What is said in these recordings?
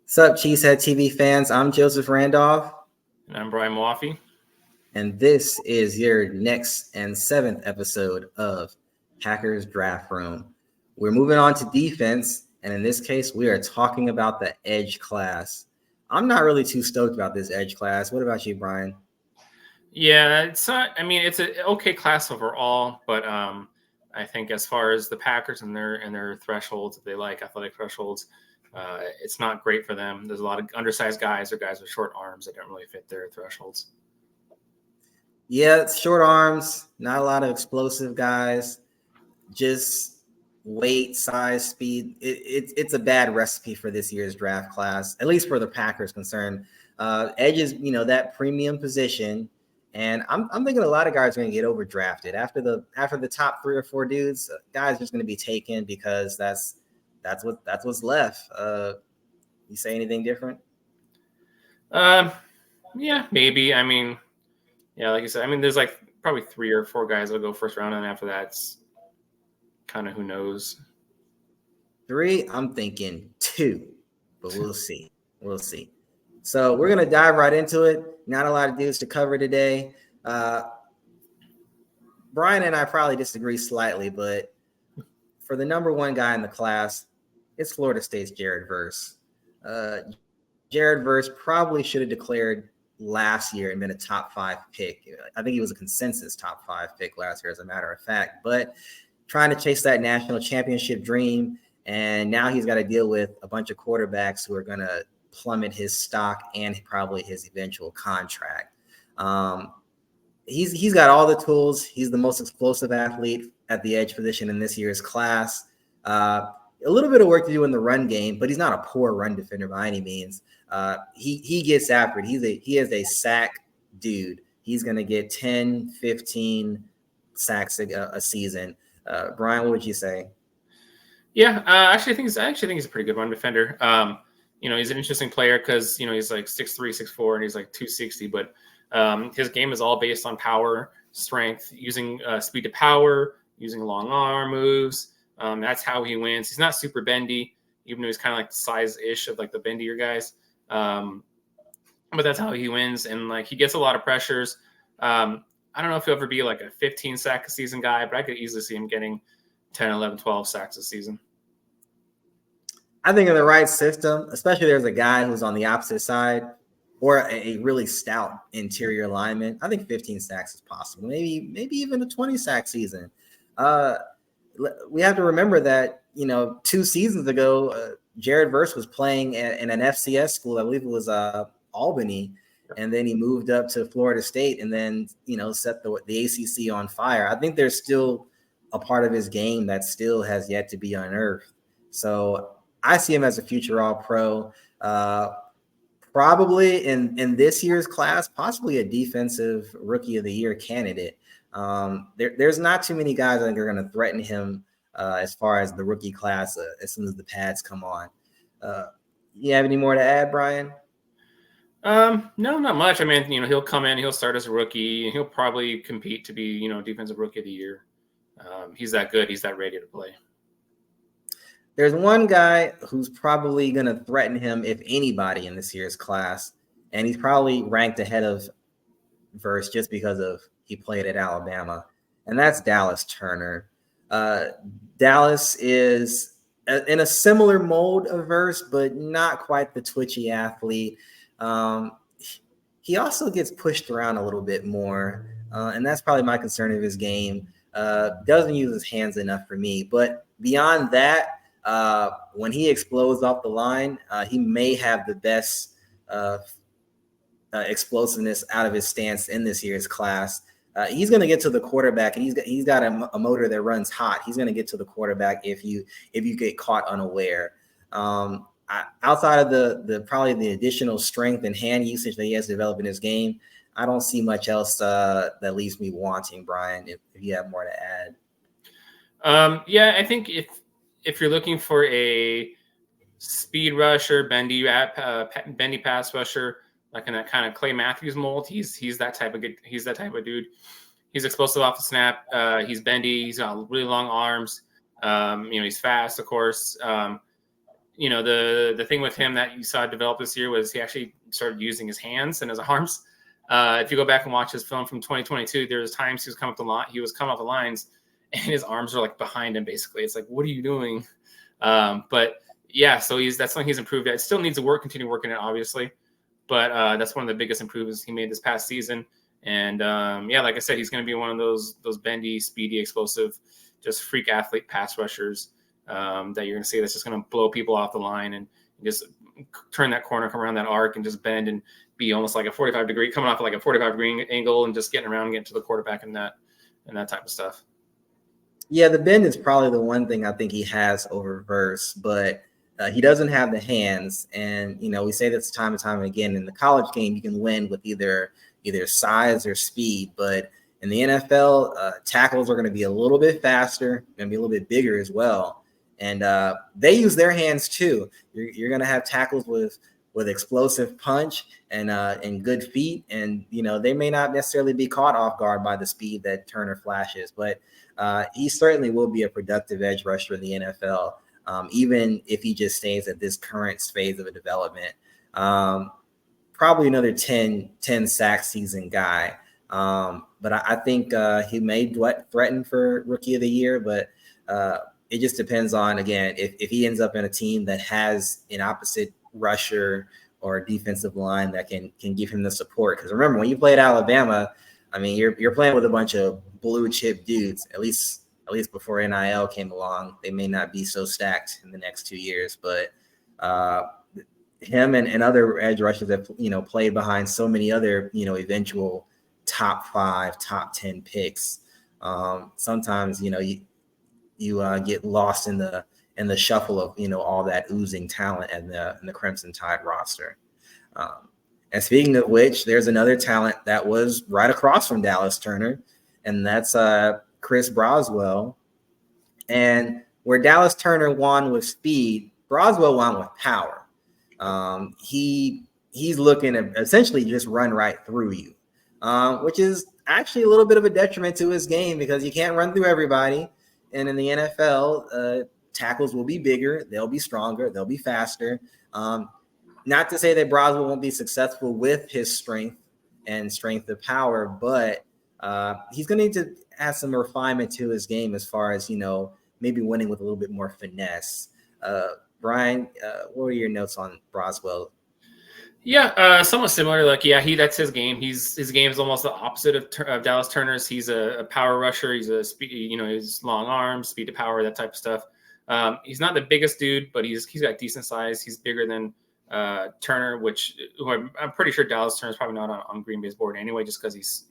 What's up, CHTV fans? I'm Joseph Randolph. And I'm Brian Maafi. And this is your next and 7th episode of Hackers Draft Room. We're moving on to defense, and in this case, we are talking about the edge class. I'm not really too stoked about this edge class. What about you, Brian? Yeah, it's not. I mean, it's an okay class overall, but I think as far as the Packers and their thresholds, if they like athletic thresholds, it's not great for them. There's a lot of undersized guys or guys with short arms that don't really fit their thresholds. Yeah, it's short arms, not a lot of explosive guys, just weight, size, speed. It's a bad recipe for this year's draft class, at least for the Packers concerned. Edges, that premium position. And I'm thinking a lot of guys are going to get overdrafted after the top 3 or 4 dudes. Guys are just going to be taken because that's what's left. You say anything different? Yeah, maybe. I mean, yeah, like you said, I mean, there's like probably 3 or 4 guys that'll go first round, and after that's kind of who knows. 3, I'm thinking 2, but we'll see. We'll see. So we're gonna dive right into it. Not a lot of dudes to cover today. Brian and I probably disagree slightly, but for the number 1 guy in the class, it's Florida State's Jared Verse. Jared Verse probably should have declared last year and been a top 5 pick. I think he was a consensus top 5 pick last year, as a matter of fact. But trying to chase that national championship dream, and now he's got to deal with a bunch of quarterbacks who are going to plummet his stock and probably his eventual contract. He's got all the tools. He's the most explosive athlete at the edge position in this year's class. A little bit of work to do in the run game, but he's not a poor run defender by any means. He gets after it. He is a sack dude. He's going to get 10, 15 sacks a season. Brian, what would you say? Yeah, I actually think he's a pretty good run defender. He's an interesting player because, he's like 6'3", 6'4", and he's like 260. But his game is all based on power, strength, using speed to power, using long arm moves. That's how he wins. He's not super bendy, even though he's kind of like the size-ish of like the bendier guys. But that's how he wins. And like he gets a lot of pressures. I don't know if he'll ever be like a 15 sack a season guy, but I could easily see him getting 10, 11, 12 sacks a season. I think in the right system, especially there's a guy who's on the opposite side or a really stout interior lineman, I think 15 sacks is possible. Maybe even a 20 sack season. We have to remember that, 2 seasons ago, Jared Verse was playing in an FCS school. I believe it was Albany. And then he moved up to Florida State and then, set the ACC on fire. I think there's still a part of his game that still has yet to be unearthed. So I see him as a future All-Pro, probably in this year's class, possibly a defensive Rookie of the Year candidate. There's not too many guys I think are going to threaten him as far as the rookie class as soon as the pads come on. You have any more to add, Brian? No, not much. I mean, he'll come in, he'll start as a rookie, and he'll probably compete to be, defensive Rookie of the Year. He's that good. He's that ready to play. There's one guy who's probably going to threaten him, if anybody, in this year's class, and he's probably ranked ahead of Verse just because of he played at Alabama, and that's Dallas Turner. Dallas is in a similar mold of Verse, but not quite the twitchy athlete. He also gets pushed around a little bit more, and that's probably my concern of his game. Doesn't use his hands enough for me, but beyond that, when he explodes off the line, he may have the best explosiveness out of his stance in this year's class. He's going to get to the quarterback, and he's got a motor that runs hot. He's going to get to the quarterback if you get caught unaware. Outside of the probably the additional strength and hand usage that he has developed in his game, I don't see much else that leaves me wanting, Brian, if you have more to add. Yeah, I think if you're looking for a speed rusher, bendy pass rusher, like in that kind of Clay Matthews mold, he's that type of dude. He's explosive off the snap. He's bendy. He's got really long arms. He's fast, of course. the thing with him that you saw develop this year was he actually started using his hands and his arms. If you go back and watch his film from 2022, there's times he was coming off the lines, and his arms are like behind him. Basically, it's like, what are you doing? But yeah, so that's something he's improved at. It still needs to continue working it, obviously, but that's one of the biggest improvements he made this past season. And like I said, he's going to be one of those bendy, speedy, explosive, just freak athlete pass rushers that you're going to see that's just going to blow people off the line and just turn that corner, come around that arc, and just bend and be almost like a 45-degree, coming off like a 45-degree angle and just getting around and getting to the quarterback and that type of stuff. Yeah, the bend is probably the one thing I think he has over Verse, but he doesn't have the hands. And, we say this time and time again, in the college game, you can win with either size or speed, but in the NFL, tackles are going to be a little bit faster, going to be a little bit bigger as well. And they use their hands too. You're going to have tackles with explosive punch and good feet. And, they may not necessarily be caught off guard by the speed that Turner flashes, but he certainly will be a productive edge rusher in the NFL, even if he just stays at this current phase of a development. Probably another 10 sack season guy. But I think he may threaten for Rookie of the Year, but it just depends on, again, if he ends up in a team that has an opposite rusher or defensive line that can give him the support. Because remember, when you play at Alabama, I mean, you're playing with a bunch of blue chip dudes, at least before NIL came along. They may not be so stacked in the next 2 years, but him and other edge rushers that, played behind so many other, eventual top 5, top 10 picks. Sometimes, you get lost in the shuffle of, all that oozing talent in the Crimson Tide roster. And speaking of which, there's another talent that was right across from Dallas Turner, and that's Chris Braswell. And where Dallas Turner won with speed, Braswell won with power. He's looking to essentially just run right through you, which is actually a little bit of a detriment to his game because you can't run through everybody. And in the NFL, tackles will be bigger, they'll be stronger, they'll be faster. Not to say that Braswell won't be successful with his strength of power, but he's going to need to add some refinement to his game as far as, maybe winning with a little bit more finesse. Brian, what are your notes on Braswell? Yeah, somewhat similar. That's his game. His game is almost the opposite of Dallas Turner's. He's a power rusher. He's a speed, he's long arms, speed to power, that type of stuff. He's not the biggest dude, but he's got decent size. He's bigger than Turner, who I'm pretty sure Dallas Turner is probably not on Green Bay's board anyway, just because he's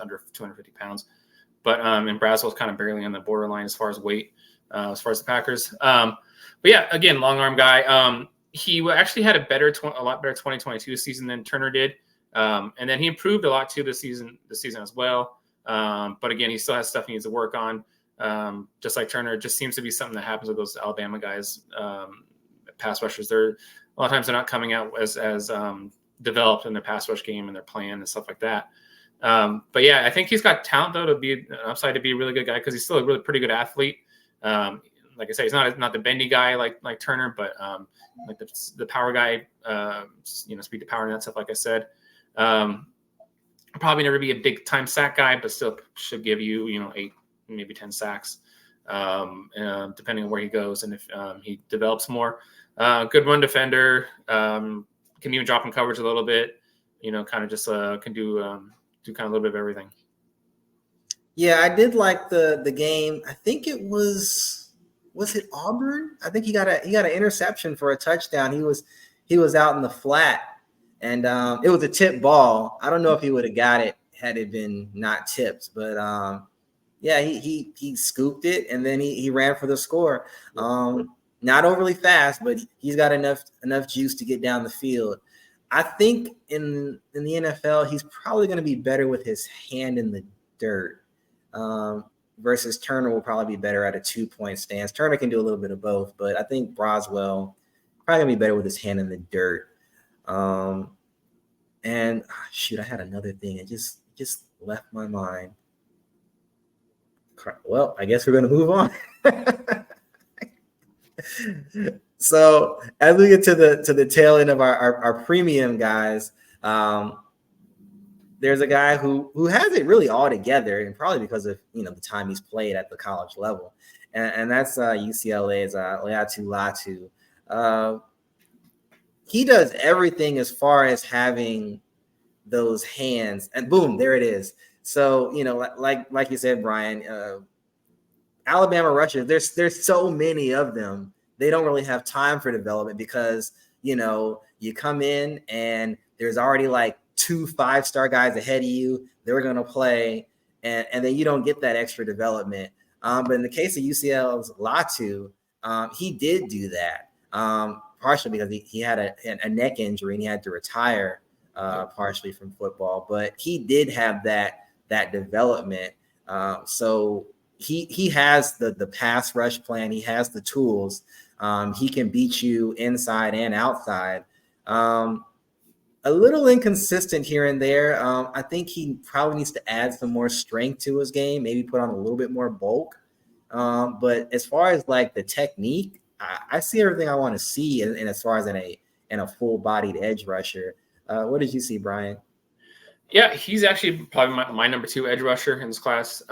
under 250 pounds. But and Braswell's kind of barely on the borderline as far as weight, as far as the Packers. But yeah, again, long arm guy. He actually had a lot better 2022 season than Turner did, and then he improved a lot too this season as well. But again, he still has stuff he needs to work on. Just like Turner, it just seems to be something that happens with those Alabama guys, pass rushers. A lot of times they're not coming out as developed in their pass rush game and their plan and stuff like that. But yeah, I think he's got talent though to be an upside to be a really good guy because he's still a really pretty good athlete. Like I say, he's not the bendy guy like Turner, but like the power guy, speed to power and that stuff. Like I said, probably never be a big time sack guy, but still should give you 8, maybe 10 sacks, depending on where he goes and if he develops more. Good run defender, can even drop in coverage a little bit. Kind of just can do kind of a little bit of everything. Yeah, I did like the game. I think it was it Auburn? I think he got an interception for a touchdown. He was out in the flat, and it was a tip ball. I don't know if he would have got it had it been not tipped, but yeah, he scooped it and then he ran for the score. Not overly fast, but he's got enough juice to get down the field. I think in the NFL, he's probably going to be better with his hand in the dirt. Versus Turner will probably be better at a 2-point stance. Turner can do a little bit of both, but I think Braswell probably gonna be better with his hand in the dirt. And shoot, I had another thing. It just left my mind. Well, I guess we're gonna move on. So as we get to the tail end of our premium guys, there's a guy who has it really all together, and probably because of the time he's played at the college level, and that's UCLA's Latu Latu. He does everything as far as having those hands, and boom, there it is. So like you said, Brian, Alabama rushers, there's so many of them. They don't really have time for development because you come in and there's already like 2 5-star guys ahead of you. They're going to play, and then you don't get that extra development. But in the case of UCL's Latu, he did do that, partially because he had a neck injury and he had to retire partially from football. But he did have that development. So he has the pass rush plan. He has the tools. He can beat you inside and outside. A little inconsistent here and there. I think he probably needs to add some more strength to his game, maybe put on a little bit more bulk. But as far as like the technique, I see everything I want to see. And as far as in a full-bodied edge rusher, what did you see, Brian? Yeah, he's actually probably my number 2 edge rusher in this class.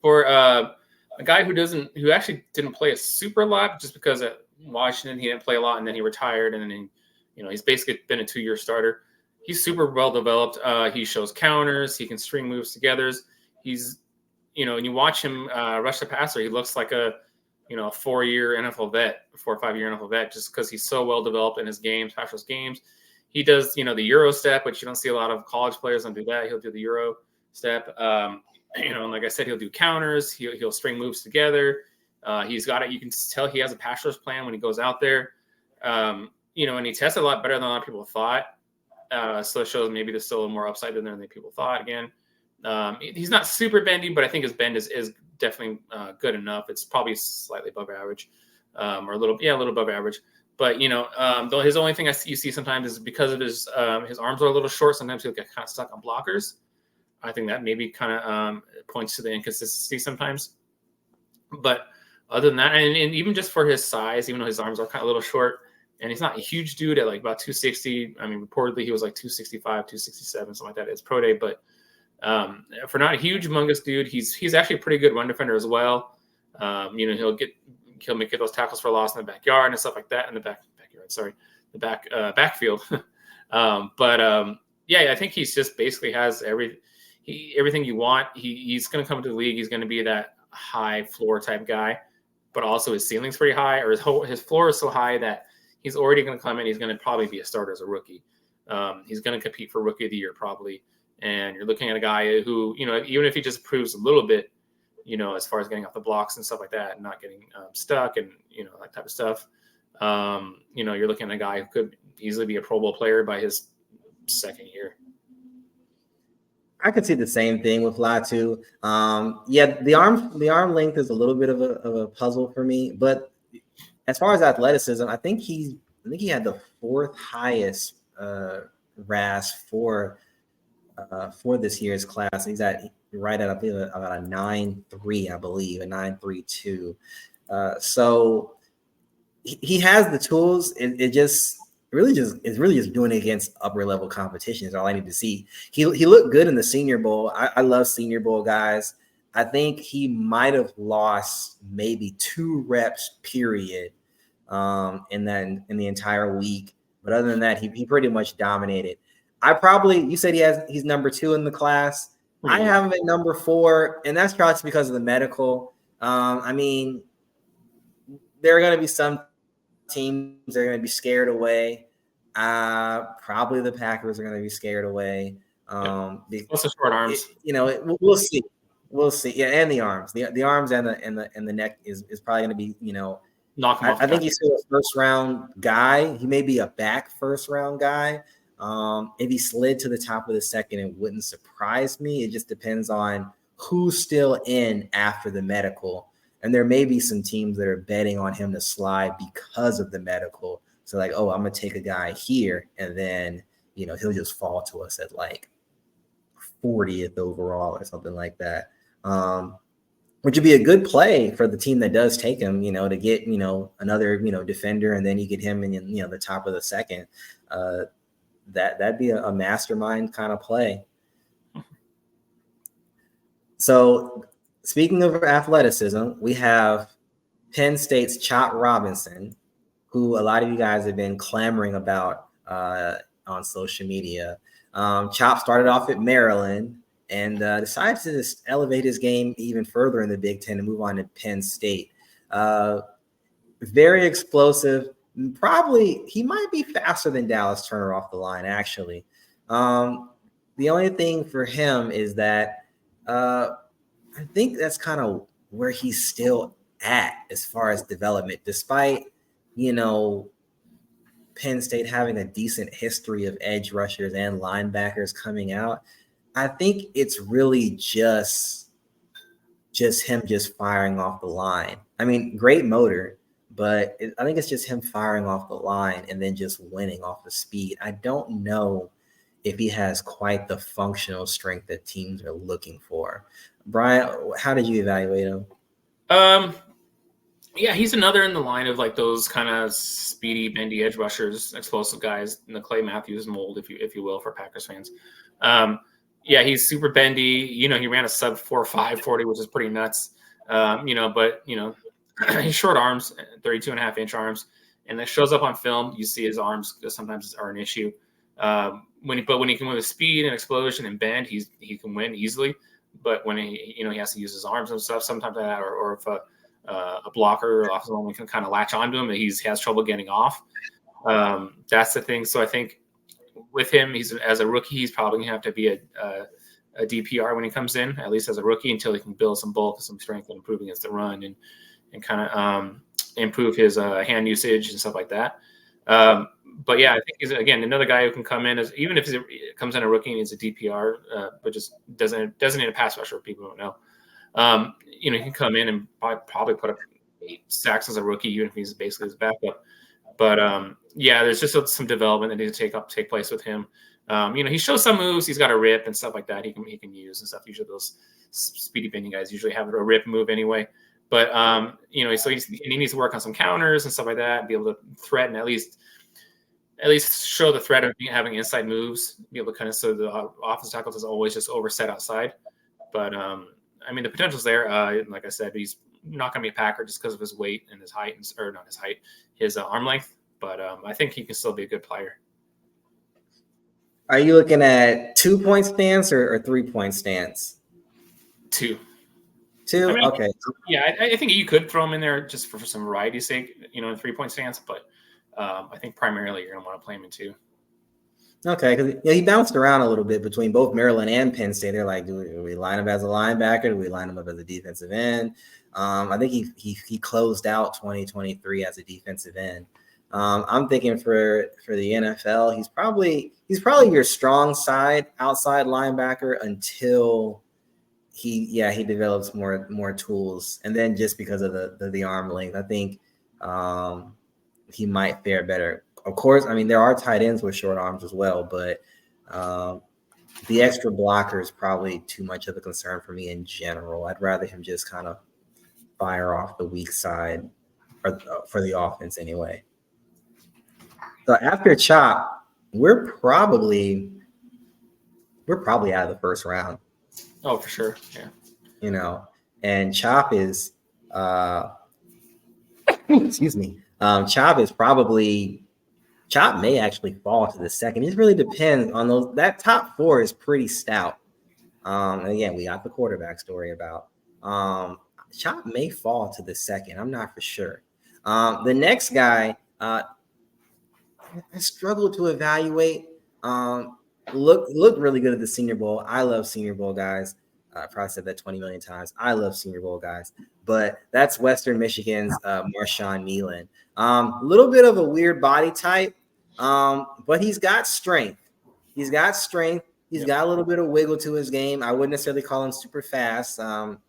For a guy who actually didn't play a super lot, just because at Washington he didn't play a lot, and then he retired, and then he's basically been a 2-year starter. He's super well developed. He shows counters. He can string moves together. He's and you watch him rush the passer, he looks like a 4-year NFL vet, 4 or 5-year NFL vet, just because he's so well developed in his games, pass rush games. He does the Euro step, which you don't see a lot of college players don't do that. He'll do the Euro step. And like I said, he'll do counters. He'll string moves together. He's got it. You can tell he has a pass rush plan when he goes out there. And he tests a lot better than a lot of people thought. So it shows maybe there's still a little more upside than people thought. Again, he's not super bendy, but I think his bend is definitely good enough. It's probably slightly above average, or a little above average. But though his only thing you see sometimes is because of his arms are a little short. Sometimes he'll get kind of stuck on blockers. I think that maybe kind of points to the inconsistency sometimes. But other than that, and even just for his size, even though his arms are kind of a little short, and he's not a huge dude at like about 260. I mean, reportedly he was like 265, 267, something like that at his pro day. But for not a huge, humongous dude, he's actually a pretty good run defender as well. He'll make those tackles for loss in the backyard and stuff like that. In the backyard, sorry, the backfield. I think he's just basically has everything you want. He's going to come to the league. He's going to be that high floor type guy, but also his ceiling's pretty high, or his floor is so high that he's already going to come in. He's going to probably be a starter as a rookie. He's going to compete for rookie of the year probably. And you're looking at a guy who, even if he just proves a little bit, as far as getting off the blocks and stuff like that, and not getting stuck and, that type of stuff, you're looking at a guy who could easily be a Pro Bowl player by his second year. I could see the same thing with Latu. The arm length is a little bit of a puzzle for me, but as far as athleticism, I think he had the 4th highest RAS for this year's class. He's right at about a 9.3, I believe, a 9.32. So he has the tools. It's really just doing it against upper level competition is all I need to see. He looked good in the Senior Bowl. I love Senior Bowl guys. I think he might have lost maybe 2 reps period in the entire week. But other than that, he pretty much dominated. You said he's number 2 in the class. I have him at number 4, and that's probably because of the medical. I mean, there are going to be some teams that are going to be scared away. Probably the Packers are going to be scared away. Also short arms. We'll see. We'll see. Yeah, and the arms, the arms and the neck is probably going to be knock him off. I think he's still a first round guy. He may be a back first round guy. If he slid to the top of the second, it wouldn't surprise me. It just depends on who's still in after the medical. And there may be some teams that are betting on him to slide because of the medical. So like, oh, I'm going to take a guy here, and then, he'll just fall to us at like 40th overall or something like that. which would be a good play for the team that does take him, to get, another, defender, and then you get him in, the top of the second. That'd be a mastermind kind of play. So speaking of athleticism, we have Penn State's Chop Robinson, who a lot of you guys have been clamoring about on social media. Chop started off at Maryland and decided to just elevate his game even further in the Big Ten and move on to Penn State. Very explosive. Probably he might be faster than Dallas Turner off the line, actually. The only thing for him is that I think that's kind of where he's still at as far as development, despite, Penn State having a decent history of edge rushers and linebackers coming out. I think it's really just him just firing off the line. I mean, great motor, but I think it's just him firing off the line and then just winning off the speed. I don't know if he has quite the functional strength that teams are looking for. Brian, how did you evaluate him? Yeah, he's another in the line of like those kind of speedy, bendy edge rushers, explosive guys in the Clay Matthews mold, if you will, for Packers fans. Yeah, he's super bendy. He ran a sub 4.5 40, which is pretty nuts. But he's short arms, 32.5-inch arms, and that shows up on film. You see his arms sometimes are an issue. When he can win with speed and explosion and bend, he can win easily. But when he has to use his arms and stuff, sometimes that, or if a blocker or offensive lineman can kind of latch onto him, and he has trouble getting off. That's the thing. So I think with him, as a rookie, he's probably gonna have to be a DPR when he comes in, at least as a rookie, until he can build some bulk, some strength, and improve against the run, and kind of improve his hand usage and stuff like that. But yeah, I think he's again another guy who can come in as, even if he comes in a rookie and he's a DPR, but just doesn't need a pass rusher. People don't know. He can come in and probably put up 8 sacks as a rookie, even if he's basically his backup. But yeah, there's just some development that needs to take place with him. He shows some moves. He's got a rip and stuff like that. He can use and stuff. Usually those speedy bending guys usually have a rip move anyway. But so he needs to work on some counters and stuff like that, and be able to threaten at least show the threat of having inside moves, be able to kind of, so the offensive tackle doesn't always just overset outside. But the potential's there. Like I said, he's not going to be a Packer just because of his weight and his height, or not his height, his arm length. But I think he can still be a good player. Are you looking at 2-point stance or 3-point stance? 2. Okay. Yeah, I think you could throw him in there just for some variety's sake, in 3-point stance. But I think primarily you're going to want to play him in 2. Okay, because he bounced around a little bit between both Maryland and Penn State. They're like, do we line him as a linebacker? Do we line him up as a defensive end? I think he closed out 2023 as a defensive end. I'm thinking for the NFL, he's probably your strong side outside linebacker until he develops more tools, and then just because of the arm length, I think he might fare better. Of course, there are tight ends with short arms as well, but the extra blocker is probably too much of a concern for me in general. I'd rather him just kind of fire off the weak side for the offense anyway. So after Chop, we're probably out of the first round. Oh, for sure. Yeah. And Chop is excuse me. Chop may actually fall to the second. It really depends on those. That top 4 is pretty stout. Again, we got the quarterback story about. Chop may fall to the second. I'm not for sure. The next guy, I struggled to evaluate. Looked really good at the Senior Bowl. I love Senior Bowl guys. I probably said that 20 million times. I love Senior Bowl guys. But that's Western Michigan's Marshon Kneeland. A little bit of a weird body type, but he's got strength. He's got a little bit of wiggle to his game. I wouldn't necessarily call him super fast.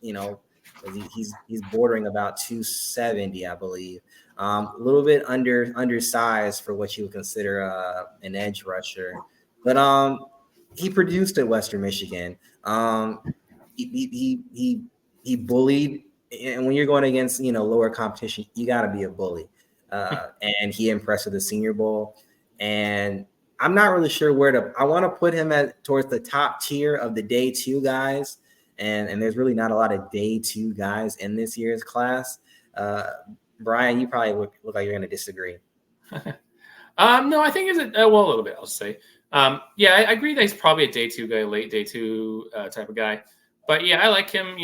He's bordering about 270, I believe. A little bit undersized for what you would consider an edge rusher, but he produced at Western Michigan. He he bullied, and when you're going against lower competition, you got to be a bully. And he impressed with the Senior Bowl, and I'm not really sure where to. I want to put him towards the top tier of the day 2 guys, and there's really not a lot of day 2 guys in this year's class. Brian, you probably look like you're going to disagree. No, I think a little bit. I'll say. Yeah, I agree that he's probably a day 2 guy, late day 2 type of guy. But yeah, I like him.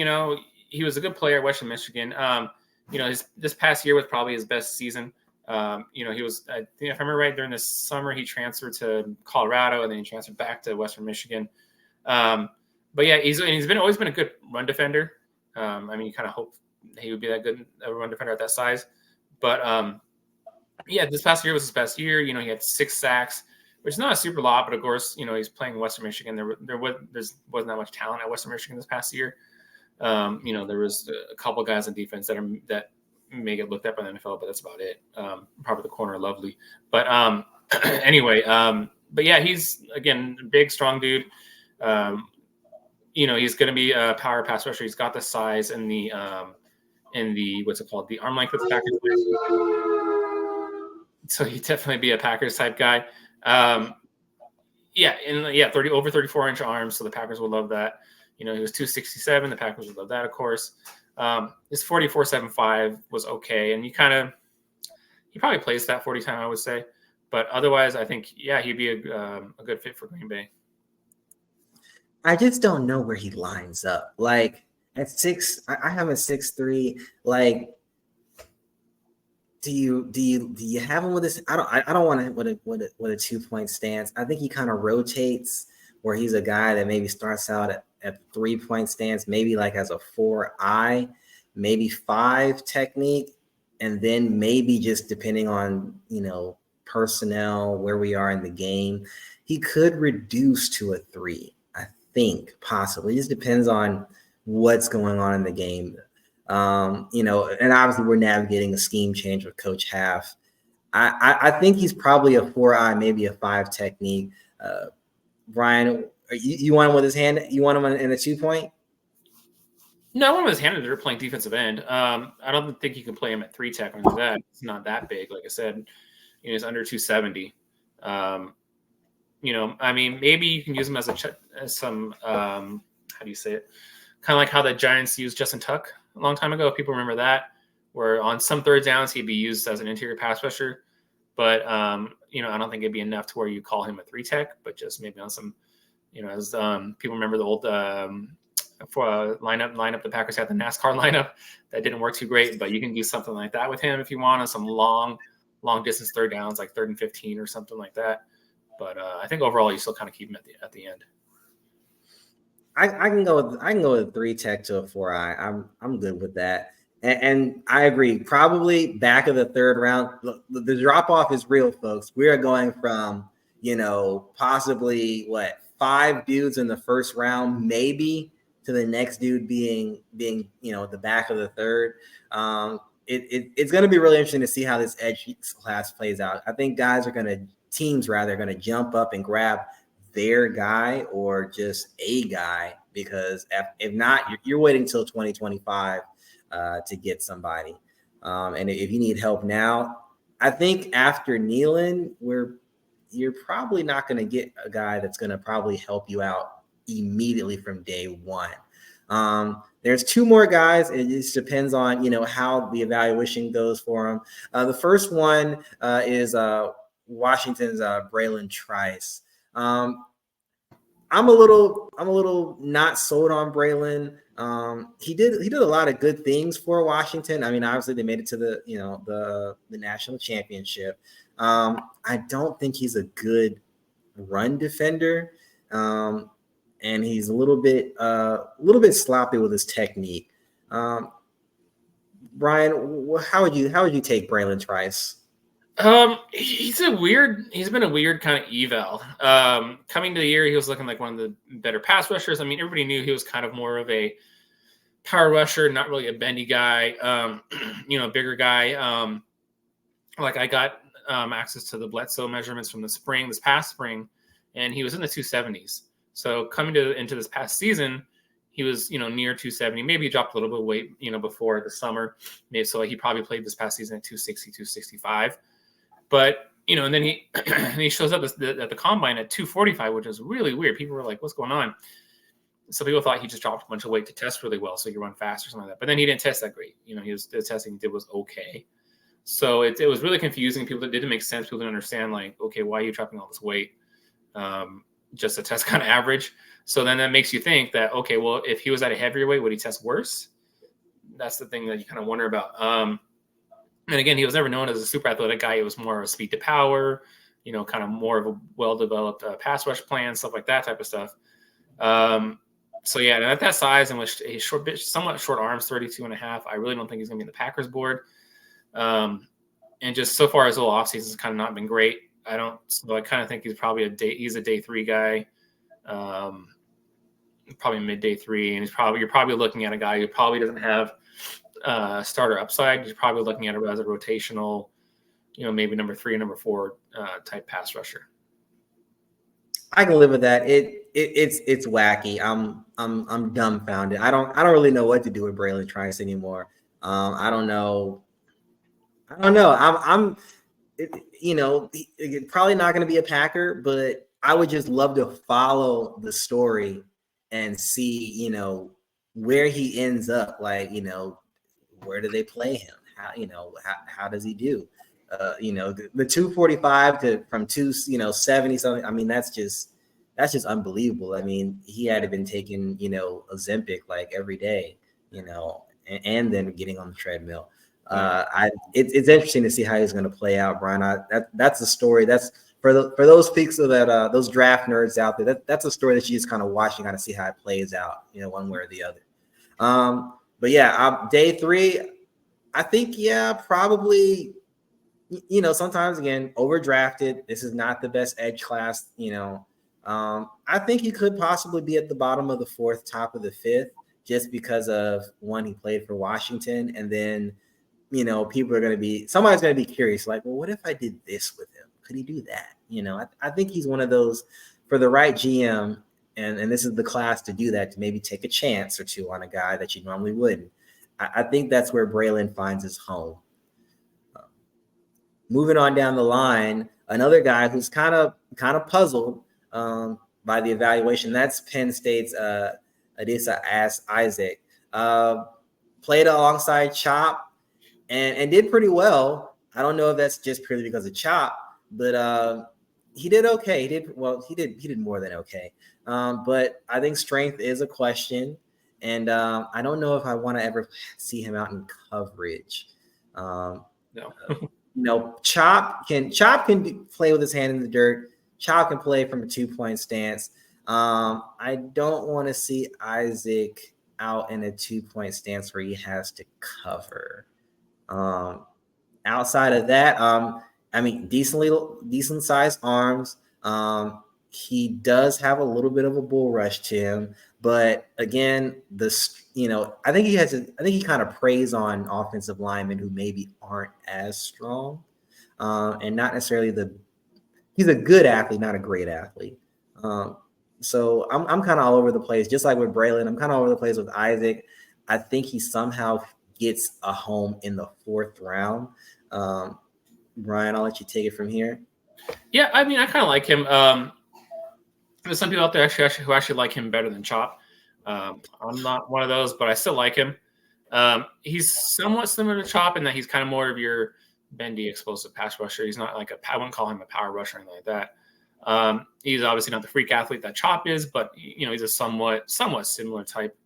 He was a good player at Western Michigan. This past year was probably his best season. He was, I think if I remember right, during the summer he transferred to Colorado and then he transferred back to Western Michigan. But yeah, he's always been a good run defender. You kind of hope he would be that good a run defender at that size. But yeah, this past year was his best year. He had 6 sacks, which is not a super lot, but of course, he's playing Western Michigan. There wasn't that much talent at Western Michigan this past year. There was a couple guys on defense that may get looked at by the NFL, but that's about it. Probably the corner, Lovely. But anyway, but yeah, he's again a big, strong dude. He's going to be a power pass rusher. He's got the size and the what's it called, the arm length of the Packers. So he'd definitely be a Packers type guy. Over 34-inch arms. So the Packers would love that. He was 267. The Packers would love that, of course. His 44.75 was okay, and he probably plays that 40 time, I would say. But otherwise, I think he'd be a good fit for Green Bay. I just don't know where he lines up. Like at 6, I have a 6'3". Like, do you have him with this? I don't want to with a 2-point stance. I think he kind of rotates where he's a guy that maybe starts out at 3-point stance, maybe like as a 4-eye, maybe 5 technique, and then maybe just depending on personnel, where we are in the game, he could reduce to a 3. I think possibly. It just depends on what's going on in the game. And obviously we're navigating a scheme change with Coach Half. I think he's probably a 4-eye, maybe a 5 technique. Brian, you want him with his hand? You want him in a 2-point? No, I want him with his hand. They're playing defensive end. I don't think you can play him at 3 tech under that. It's not that big, like I said. He's under 270. Maybe you can use him as some how do you say it? Kind of like how the Giants used Justin Tuck a long time ago. People remember that, where on some third downs he'd be used as an interior pass rusher. But I don't think it'd be enough to where you call him a 3 tech, but just maybe on some, as people remember the old lineup the Packers had, the NASCAR lineup that didn't work too great. But you can do something like that with him if you want on some long distance third downs, like 3rd and 15 or something like that. But I think overall you still kind of keep him at the end. I can go with a 3 tech to a 4-eye. I'm good with that. And I agree. Probably back of the 3rd round. Look, the drop off is real, folks. We are going from possibly 5 dudes in the 1st round, maybe, to the next dude being the back of the 3rd. It's going to be really interesting to see how this edge class plays out. I think teams are going to jump up and grab their guy or just a guy, because if not, you're waiting till 2025 to get somebody. And if you need help now, I think after Kneeland, you're probably not going to get a guy that's going to probably help you out immediately from day 1. There's 2 more guys. It just depends on how the evaluation goes for them. The first one is Washington's Bralen Trice. I'm a little not sold on Bralen. He did a lot of good things for Washington. I mean, obviously they made it to the national championship. I don't think he's a good run defender, and he's a little bit sloppy with his technique. Brian, how would you take Bralen Trice? He's been a weird kind of eval. Coming to the year, he was looking like one of the better pass rushers. I mean, everybody knew he was kind of more of a power rusher, not really a bendy guy, bigger guy. I got access to the Bledsoe measurements from this past spring, and he was in the 270s. So coming into this past season, he was, near 270. Maybe he dropped a little bit of weight, before the summer. Maybe so he probably played this past season at 260, 265. But, and then he shows up at the combine at 245, which is really weird. People were like, what's going on? So people thought he just dropped a bunch of weight to test really well, so he could run fast or something like that. But then he didn't test that great. The testing he did was okay. So it was really confusing. People, it didn't make sense. People didn't understand, like, okay, why are you dropping all this weight? Just to test kind of average. So then that makes you think that, okay, well, if he was at a heavier weight, would he test worse? That's the thing that you kind of wonder about. And again, he was never known as a super athletic guy. It was more of a speed to power, kind of more of a well-developed pass rush plan, stuff like that type of stuff. So yeah, and at that size and with a somewhat short arms, 32 and a half, I really don't think he's going to be in the Packers board. And just so far, his whole offseason has kind of not been great. So I kind of think he's probably he's a day 3 guy, probably mid day 3. And you're probably looking at a guy who probably doesn't have starter upside. You're probably looking at it as a rotational, maybe number 3 or number 4 type pass rusher. I can live with that. It's wacky. I'm dumbfounded. I don't really know what to do with Bralen Trice anymore. I don't know. I'm probably not going to be a Packer, but I would just love to follow the story and see, where he ends up. Like, where do they play him? How does he do? The 245 from 270 something. I mean, that's just unbelievable. I mean, he had to been taking Ozempic like every day, and then getting on the treadmill. It's interesting to see how he's going to play out, Brian. That's a story. That's for those peaks of that those draft nerds out there. That's a story that you just kind of watching, kind of see how it plays out, one way or the other. But yeah, day 3, I think probably. Sometimes again overdrafted. This is not the best edge class. I think he could possibly be at the bottom of the 4th, top of the 5th, just because of one, he played for Washington, and then. Somebody's going to be curious, like, well, what if I did this with him? Could he do that? I think he's one of those for the right GM, and this is the class to do that, to maybe take a chance or two on a guy that you normally wouldn't. I think that's where Bralen finds his home. Moving on down the line, another guy who's kind of puzzled by the evaluation, that's Penn State's Adisa Isaac. Played alongside Chop. And did pretty well. I don't know if that's just purely because of Chop, but he did okay. He did more than okay. But I think strength is a question, and I don't know if I want to ever see him out in coverage. No. Chop can play with his hand in the dirt. Chop can play from a 2-point stance. I don't want to see Isaac out in a 2-point stance where he has to cover. Outside of that, I mean, decent sized arms. He does have a little bit of a bull rush to him, but again, I think he kind of preys on offensive linemen who maybe aren't as strong, and not necessarily he's a good athlete, not a great athlete. So I'm kind of all over the place, just like with Bralen. I'm kind of all over the place with Isaac. I think he somehow gets a home in the 4th round. Brian, I'll let you take it from here. Yeah, I mean, I kind of like him. There's some people out there who actually like him better than Chop. I'm not one of those, but I still like him. He's somewhat similar to Chop in that he's kind of more of your bendy, explosive pass rusher. He's not like I wouldn't call him a power rusher or anything like that. He's obviously not the freak athlete that Chop is, but he's a somewhat similar type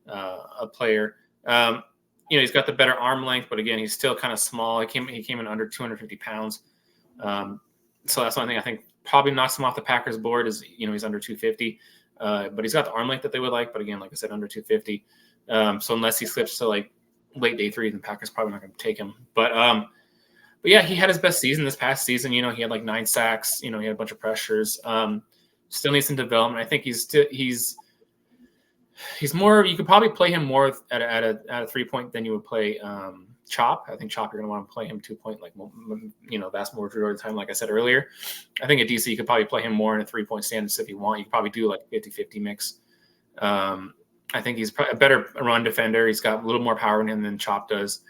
of player. He's got the better arm length, but again, he's still kind of small. He came in under 250 pounds. So that's one thing I think probably knocks him off the Packers board is, he's under 250. But he's got the arm length that they would like. But again, like I said, under 250. So unless he slips to like late day 3, then Packers probably not going to take him. But yeah, he had his best season this past season. He had like 9 sacks. He had a bunch of pressures. Still needs some development. I think he's more. You could probably play him more at a 3-point than you would play Chop. I think Chop, you're going to want to play him 2-point, like vast majority of the time. Like I said earlier, I think at DC you could probably play him more in a 3-point stance if you want. You could probably do like 50-50 mix. I think he's probably a better run defender. He's got a little more power in him than Chop does.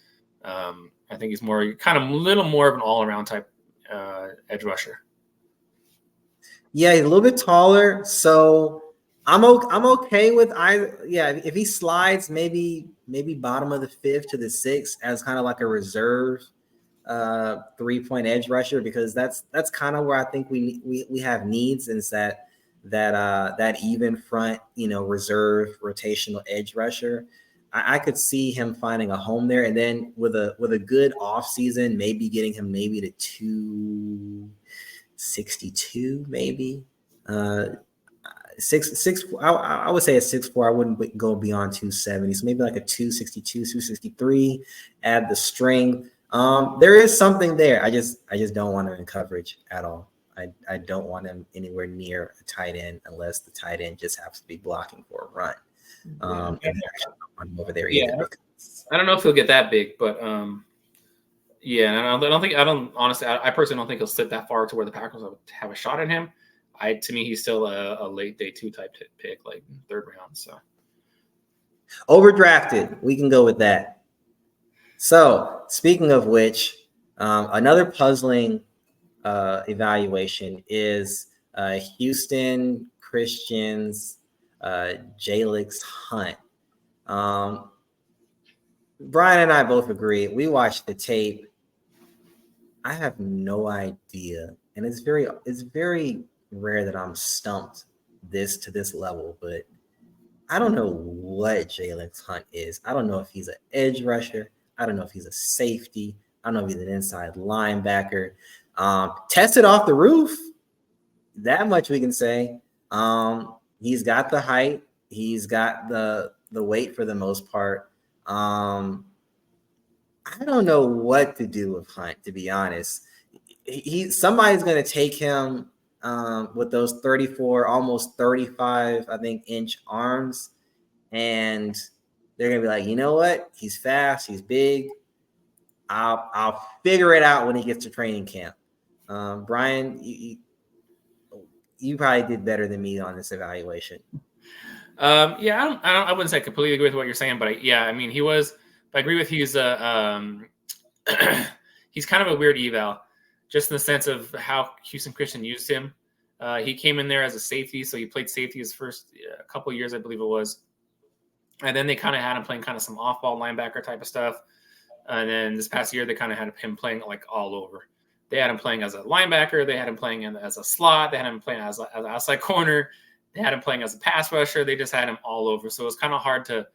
I think he's more kind of a little more of an all-around type edge rusher. Yeah, he's a little bit taller, so I'm okay with either. Yeah, if he slides, maybe bottom of the 5th to the 6th as kind of like a reserve 3-point edge rusher, because that's kind of where I think we have needs, is that even front, reserve rotational edge rusher. I could see him finding a home there, and then with a good off season, maybe getting him maybe to 262, maybe 6. I would say a 6'4". I wouldn't go beyond 270, so maybe like a 262, 263. Add the string. There is something there. I just don't want him in coverage at all. I don't want him anywhere near a tight end unless the tight end just happens to be blocking for a run. And actually not over there either. I don't know if he'll get that big, but yeah, I personally don't think he'll sit that far to where the Packers would have a shot at him. To me, he's still a late day 2 type pick, like 3rd round. So overdrafted, we can go with that. So speaking of which, another puzzling evaluation is Houston Christian's Jalyx Hunt. Brian and I both agree. We watched the tape. I have no idea, and it's very rare that I'm stumped to this level, but I don't know what Jalyx Hunt is. I don't know if he's an edge rusher. I don't know if he's a safety. I don't know if he's an inside linebacker. Tested off the roof. That much we can say. He's got the height. He's got the weight for the most part. I don't know what to do with Hunt, to be honest. Somebody's going to take him with those 34, almost 35, I think, inch arms, and they're going to be like, you know what? He's fast. He's big. I'll figure it out when he gets to training camp. Brian, you probably did better than me on this evaluation. Yeah, I wouldn't say I completely agree with what you're saying, but I mean, he was. I agree with he's he's kind of a weird eval, just in the sense of how Houston Christian used him. He came in there as a safety, so he played safety his first couple of years, I believe it was, and then they kind of had him playing kind of some off-ball linebacker type of stuff. And then this past year, they kind of had him playing like all over. They had him playing as a linebacker. They had him playing as a slot. They had him playing as an outside corner. They had him playing as a pass rusher. They just had him all over. So it was kind of hard to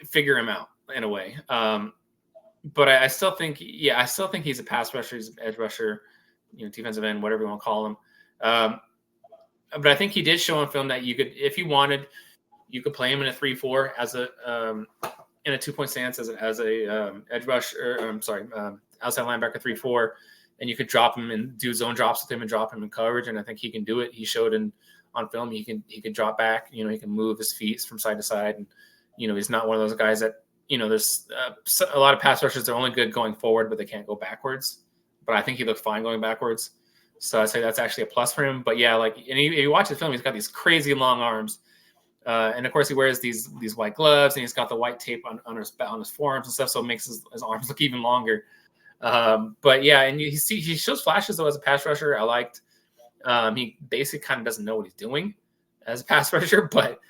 figure him out in a way. But I still think he's a pass rusher. He's an edge rusher, defensive end, whatever you want to call him. But I think he did show on film that you could, if you wanted, you could play him in a 3-4 as a in a 2-point stance as a edge rusher. Outside linebacker 3-4, and you could drop him and do zone drops with him and drop him in coverage. And I think he can do it. He showed on film he can drop back. He can move his feet from side to side, and he's not one of those guys that there's a lot of pass rushers. They're only good going forward, but they can't go backwards. But I think he looked fine going backwards. So I'd say that's actually a plus for him. But yeah, if you watch the film, he's got these crazy long arms. And of course he wears these white gloves, and he's got the white tape on his forearms and stuff. So it makes his arms look even longer. But yeah, and he shows flashes though as a pass rusher. I liked, he basically kind of doesn't know what he's doing as a pass rusher, but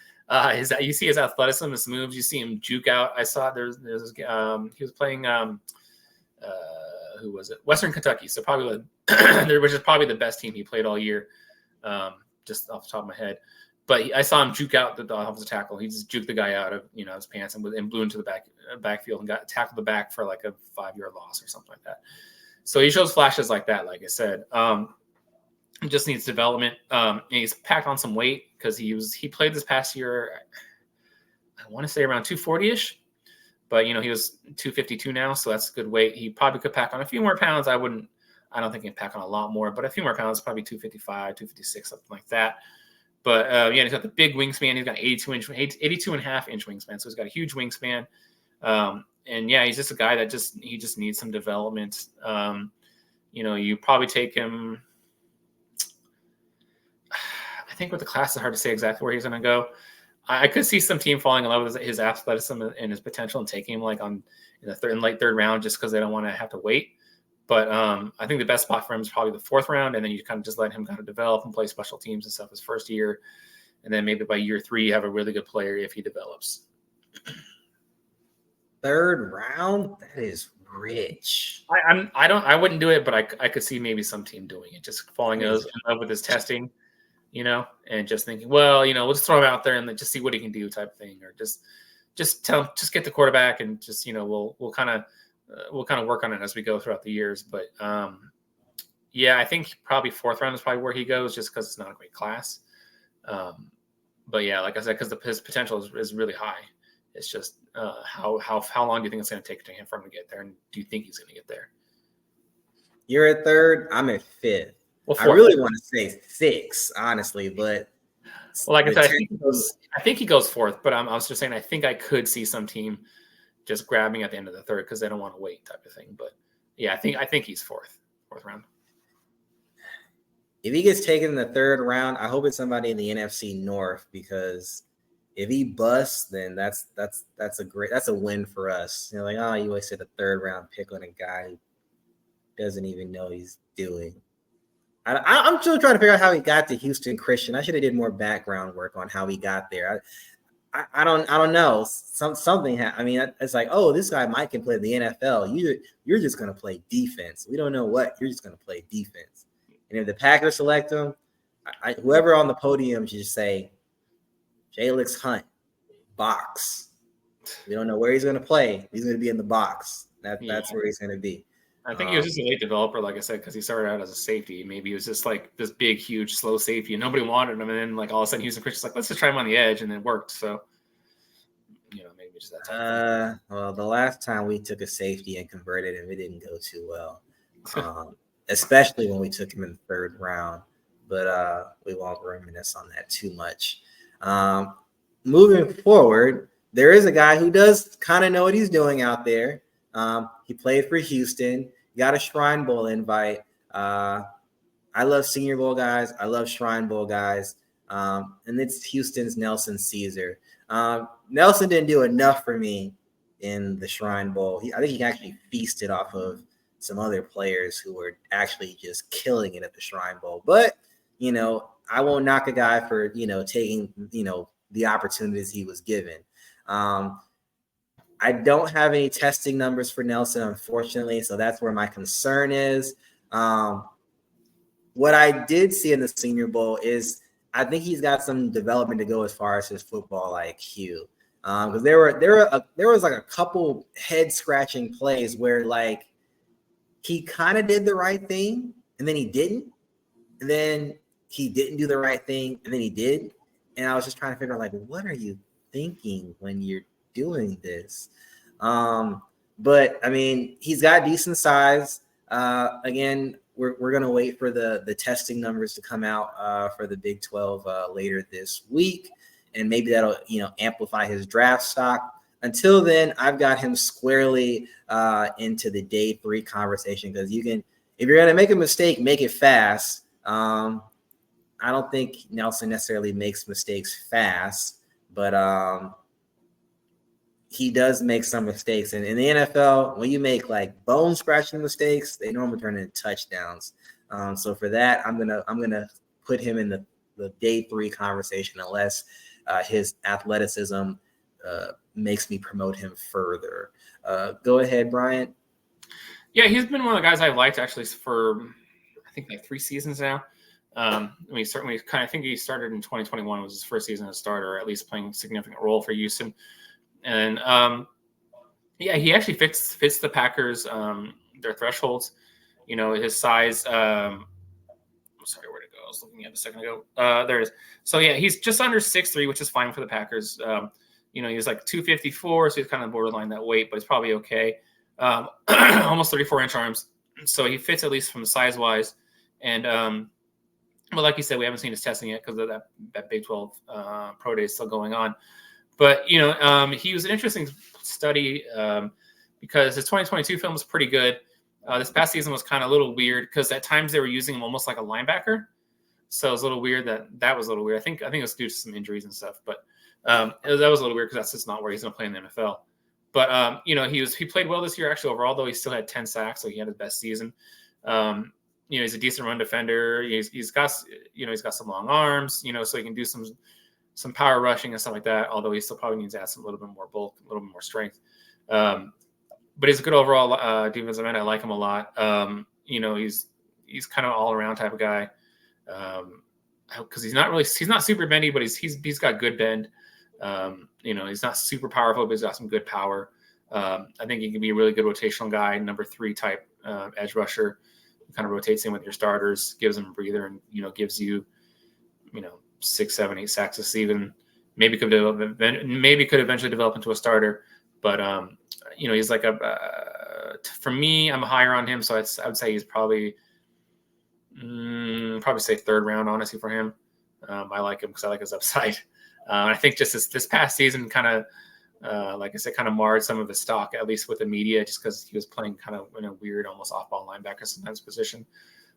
you see his athleticism, his moves. You see him juke out. I saw there's he was playing who was it? Western Kentucky. So probably which is probably the best team he played all year, just off the top of my head. But I saw him juke out the offensive tackle. He just juked the guy out of his pants and blew into the backfield and got tackled the back for like a 5-yard loss or something like that. So he shows flashes like that. Like I said, he just needs development. And he's packed on some weight because he played this past year. I want to say around 240-ish, but he was 252 now, so that's a good weight. He probably could pack on a few more pounds. I don't think he'd pack on a lot more, but a few more pounds, probably 255, 256, something like that. But he's got the big wingspan. He's got 82 and a half inch wingspan. So he's got a huge wingspan. And yeah, he's just a guy that he just needs some development. You probably take him. I think with the class, it's hard to say exactly where he's going to go. I could see some team falling in love with his athleticism and his potential and taking him like in the late third round just because they don't want to have to wait. But I think the best spot for him is probably the fourth round, and then you kind of just let him kind of develop and play special teams and stuff his first year, and then maybe by year 3 you have a really good player if he develops. Third round, that is rich. I wouldn't do it, but I could see maybe some team doing it, just falling in love with his testing, and just thinking, well, we'll just throw him out there and then just see what he can do, type of thing, or just get the quarterback and just we'll kind of work on it as we go throughout the years. But yeah, I think probably fourth round is probably where he goes, just because it's not a great class. But yeah, like I said, because his potential is really high. It's just how long do you think it's going to take for him to get there, and do you think he's going to get there? You're at third. I'm at fifth. Well, I really want to say 6, honestly, but like I said, I think he goes fourth. But I was just saying, I think I could see some team just grabbing at the end of the third because they don't want to wait, type of thing. But yeah, I think he's fourth round. If he gets taken in the third round, I hope it's somebody in the NFC North, because if he busts, then that's a win for us. You wasted a third round pick on a guy who doesn't even know he's doing. I'm still trying to figure out how he got to Houston Christian. I should have did more background work on how he got there. I don't know. Something. It's like, oh, this guy Mike can play in the NFL. You're just gonna play defense. We don't know what. You're just gonna play defense. And if the Packers select him, whoever on the podium should just say, Jalyx Hunt, box. We don't know where he's gonna play. He's gonna be in the box. That's where he's gonna be. I think he was just a late developer, like I said, because he started out as a safety. Maybe he was just like this big, huge, slow safety, and nobody wanted him. And then, like, all of a sudden, Houston Christian's like, let's just try him on the edge, and it worked. So, maybe just that time. Well, the last time we took a safety and converted him, it didn't go too well, especially when we took him in the third round. But we won't reminisce on that too much. Moving forward, there is a guy who does kind of know what he's doing out there. He played for Houston, got a Shrine Bowl invite. I love Senior Bowl guys. I love Shrine Bowl guys. And it's Houston's Nelson Caesar. Nelson didn't do enough for me in the Shrine Bowl. I think he actually feasted off of some other players who were actually just killing it at the Shrine Bowl. But, I won't knock a guy for, taking, the opportunities he was given. I don't have any testing numbers for Nelson, unfortunately, so that's where my concern is. What I did see in the Senior Bowl is I think he's got some development to go as far as his football IQ. Because there was like a couple head scratching plays where like he kind of did the right thing and then he didn't, and then he didn't do the right thing and then he did, and I was just trying to figure out like, what are you thinking when you're doing this? But I mean, he's got decent size. Again, we're gonna wait for the testing numbers to come out for the Big 12 later this week, and maybe that'll amplify his draft stock. Until then, I've got him squarely into the day 3 conversation, because if you're gonna make a mistake, make it fast. I don't think Nelson necessarily makes mistakes fast, but he does make some mistakes. And in the NFL, when you make like bone scratching mistakes, they normally turn into touchdowns. So for that, I'm gonna put him in the day 3 conversation, unless his athleticism makes me promote him further. Go ahead, Bryant. Yeah, he's been one of the guys I've liked actually for I think like 3 seasons now. Certainly kind of think he started in 2021 was his first season as a starter, or at least playing a significant role for Houston. And he actually fits the Packers, their thresholds. His size. I'm sorry, where'd it go? I was looking at it a second ago. There it is. So yeah, he's just under 6'3", which is fine for the Packers. He's like 254, so he's kind of borderline that weight, but it's probably okay. Almost 34-inch arms, so he fits at least from size wise. And but like you said, we haven't seen his testing yet because of that Big 12 pro day is still going on. But, he was an interesting study because his 2022 film was pretty good. This past season was kind of a little weird because at times they were using him almost like a linebacker. So it was a little weird that was a little weird. I think it was due to some injuries and stuff. But That was a little weird because that's just not where he's going to play in the NFL. But he played well this year actually overall, though he still had 10 sacks, so he had his best season. He's a decent run defender. He's got some long arms, so he can do some power rushing and stuff like that. Although he still probably needs to add a little bit more bulk, a little bit more strength. But he's a good overall defensive end. I like him a lot. He's kind of all around type of guy. Because he's not super bendy, but he's got good bend. He's not super powerful, but he's got some good power. I think he can be a really good rotational guy, number 3 type edge rusher. Kind of rotates in with your starters, gives them a breather, and gives you 6, 7, 8 sacks a season. Maybe could eventually develop into a starter, but he's like for me, I'm higher on him, so I would say he's probably say 3rd round, honestly, for him. I like him because I like his upside. I think just this past season kind of, like I said, kind of marred some of his stock, at least with the media, just because he was playing kind of in a weird, almost off-ball linebacker sometimes position.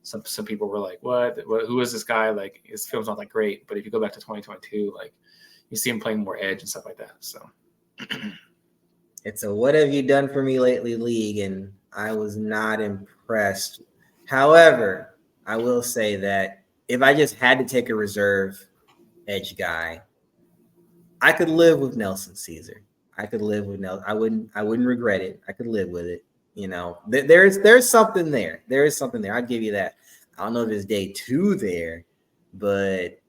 Some people were like, what? Who is this guy? Like, his film's not that great. But if you go back to 2022, like, you see him playing more edge and stuff like that. So it's a what have you done for me lately league, and I was not impressed. However, I will say that if I just had to take a reserve edge guy, I could live with Nelson Caesar. I could live with Nelson. I wouldn't regret it. I could live with it. There's something there. There is something there. I'll give you that. I don't know if it's day 2 there, but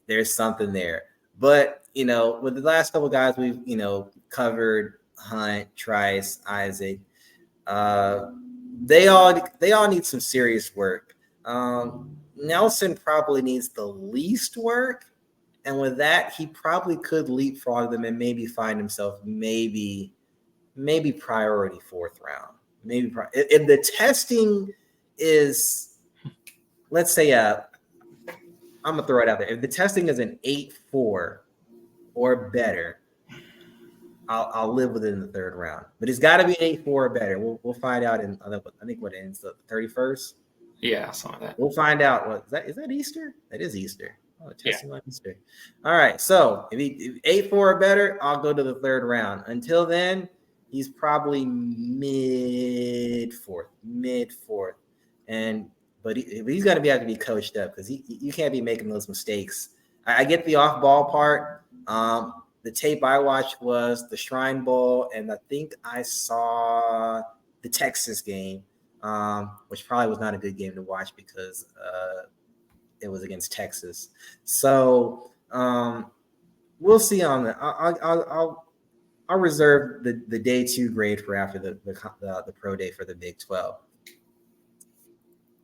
there's something there. But with the last couple of guys we've covered, Hunt, Trice, Isaac, they all need some serious work. Nelson probably needs the least work, and with that, he probably could leapfrog them and maybe find himself maybe priority 4th round. Maybe if the testing is, let's say, I'm gonna throw it out there. If the testing is an 8.4 or better, I'll live within the 3rd round. But it's got to be 8.4 or better. We'll find out in, I think what ends the 31st. Yeah, something like that. We'll find out. Is that Easter? That is Easter. Oh, testing on Easter. All right. So if 8.4 or better, I'll go to the 3rd round. Until then, he's probably mid fourth. But he's going to have to be coached up, because you can't be making those mistakes. I get the off ball part. The tape I watched was the Shrine Bowl, and I think I saw the Texas game, which probably was not a good game to watch because it was against Texas. So we'll see on that. I'll reserve the day 2 grade for after the pro day for the Big 12.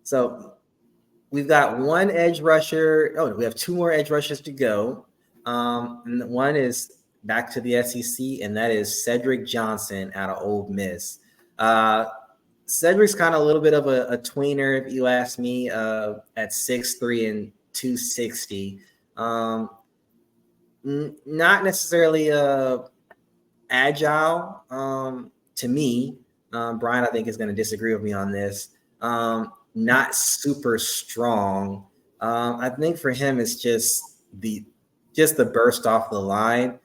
So we've got one edge rusher. Oh, we have 2 more edge rushers to go. And one is back to the SEC, and that is Cedric Johnson out of Ole Miss. Cedric's kind of a little bit of a tweener, if you ask me, at 6'3" and 260. Not necessarily agile to me. Brian, I think, is going to disagree with me on this. Not super strong. I think for him, it's just the burst off the line.